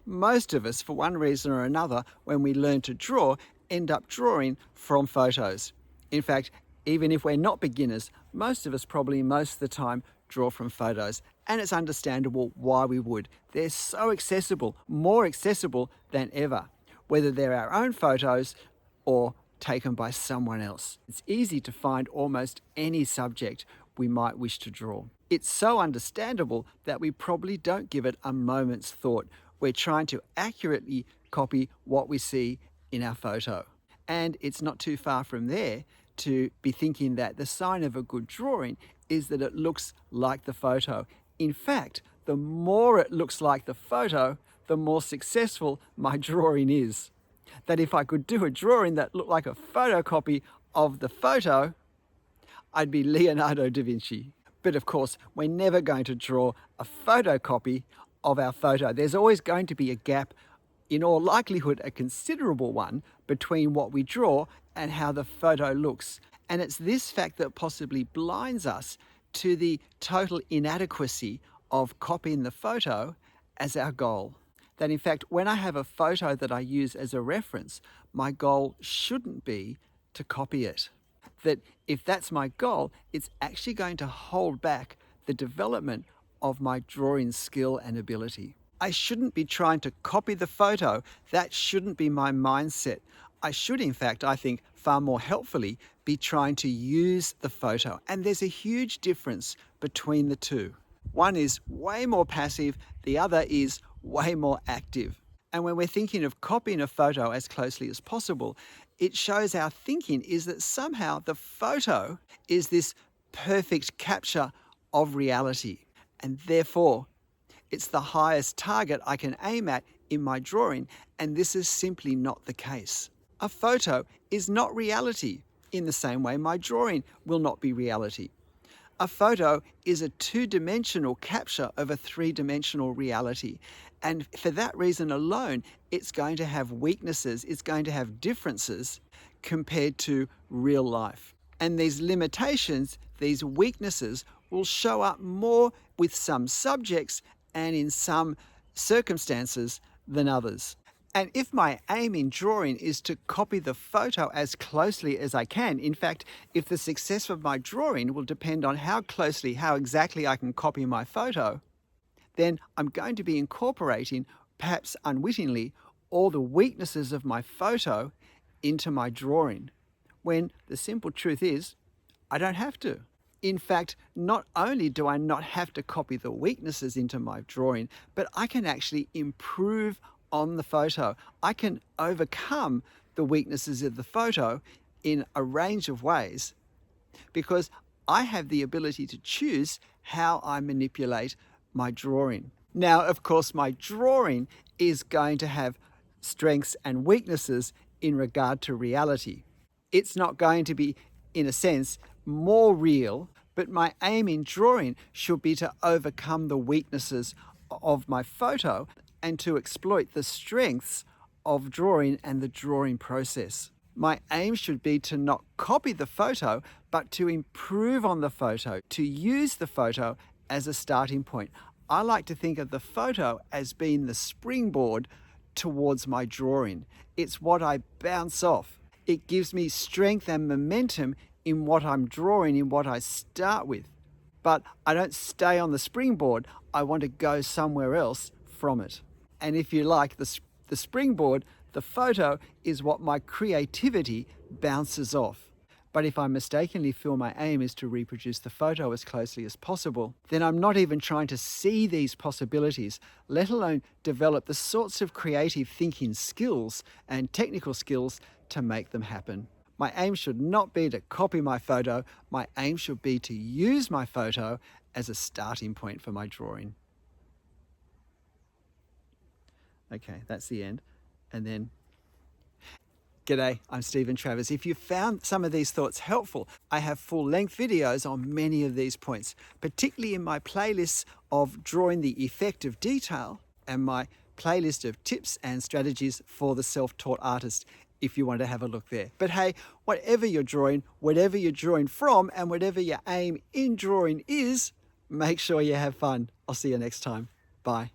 Most of us, for one reason or another, when we learn to draw, end up drawing from photos. In fact, even if we're not beginners, most of us probably most of the time draw from photos. And it's understandable why we would. They're so accessible, more accessible than ever, whether they're our own photos or taken by someone else. It's easy to find almost any subject we might wish to draw. It's so understandable that we probably don't give it a moment's thought. We're trying to accurately copy what we see in our photo. And it's not too far from there to be thinking that the sign of a good drawing is that it looks like the photo. In fact, the more it looks like the photo, the more successful my drawing is. That if I could do a drawing that looked like a photocopy of the photo, I'd be Leonardo da Vinci. But of course, we're never going to draw a photocopy of our photo. There's always going to be a gap, in all likelihood a considerable one, between what we draw and how the photo looks. And it's this fact that possibly blinds us to the total inadequacy of copying the photo as our goal. That in fact, when I have a photo that I use as a reference, my goal shouldn't be to copy it. That if that's my goal, it's actually going to hold back the development of my drawing skill and ability. I shouldn't be trying to copy the photo. That shouldn't be my mindset. I should, in fact, I think, far more helpfully, be trying to use the photo. And there's a huge difference between the two. One is way more passive, the other is way more active. And when we're thinking of copying a photo as closely as possible, it shows our thinking is that somehow the photo is this perfect capture of reality. And therefore, it's the highest target I can aim at in my drawing, and this is simply not the case. A photo is not reality. In the same way, my drawing will not be reality. A photo is a two-dimensional capture of a three-dimensional reality. And for that reason alone, it's going to have weaknesses, it's going to have differences compared to real life. And these limitations, these weaknesses, will show up more with some subjects and in some circumstances than others. And if my aim in drawing is to copy the photo as closely as I can, in fact, if the success of my drawing will depend on how closely, how exactly I can copy my photo, then I'm going to be incorporating, perhaps unwittingly, all the weaknesses of my photo into my drawing, when the simple truth is, I don't have to. In fact, not only do I not have to copy the weaknesses into my drawing, but I can actually improve on the photo. I can overcome the weaknesses of the photo in a range of ways because I have the ability to choose how I manipulate my drawing. Now, of course, my drawing is going to have strengths and weaknesses in regard to reality. It's not going to be, in a sense, more real, but my aim in drawing should be to overcome the weaknesses of my photo and to exploit the strengths of drawing and the drawing process. My aim should be to not copy the photo, but to improve on the photo, to use the photo as a starting point. I like to think of the photo as being the springboard towards my drawing. It's what I bounce off. It gives me strength and momentum in what I'm drawing, in what I start with. But I don't stay on the springboard. I want to go somewhere else from it. And if you like, the springboard, the photo, is what my creativity bounces off. But if I mistakenly feel my aim is to reproduce the photo as closely as possible, then I'm not even trying to see these possibilities, let alone develop the sorts of creative thinking skills and technical skills to make them happen. My aim should not be to copy my photo. My aim should be to use my photo as a starting point for my drawing. Okay, that's the end. And then, g'day, I'm Stephen Travers. If you found some of these thoughts helpful, I have full-length videos on many of these points, particularly in my playlists of Drawing the Effect of Detail and my playlist of tips and strategies for the self-taught artist, if you want to have a look there. But hey, whatever you're drawing, whatever you're drawing from, and whatever your aim in drawing is, make sure you have fun. I'll see you next time. Bye.